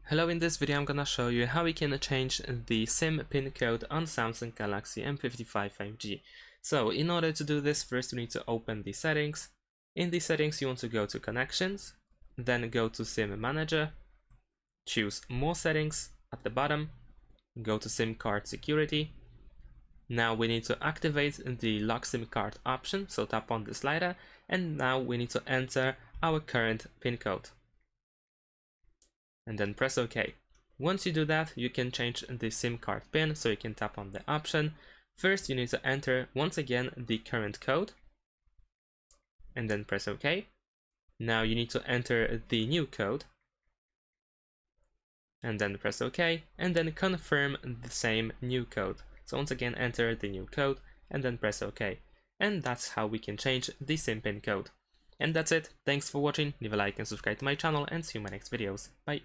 Hello, in this video I'm gonna show you how we can change the SIM pin code on Samsung Galaxy M55 5G. So in order to do this, first you need to open the settings. In the settings you want to go to connections, then go to SIM manager, choose more settings at the bottom, go to SIM card security. Now we need to activate the lock SIM card option, so tap on the slider, and now we need to enter our current pin code. And then press OK. Once you do that, you can change the SIM card pin, so you can tap on the option. First, you need to enter once again the current code, and then press OK. Now you need to enter the new code, and then press OK, and then confirm the same new code. So once again, enter the new code, and then press OK. And that's how we can change the SIM pin code. And that's it. Thanks for watching. Leave a like and subscribe to my channel, and see you in my next videos. Bye.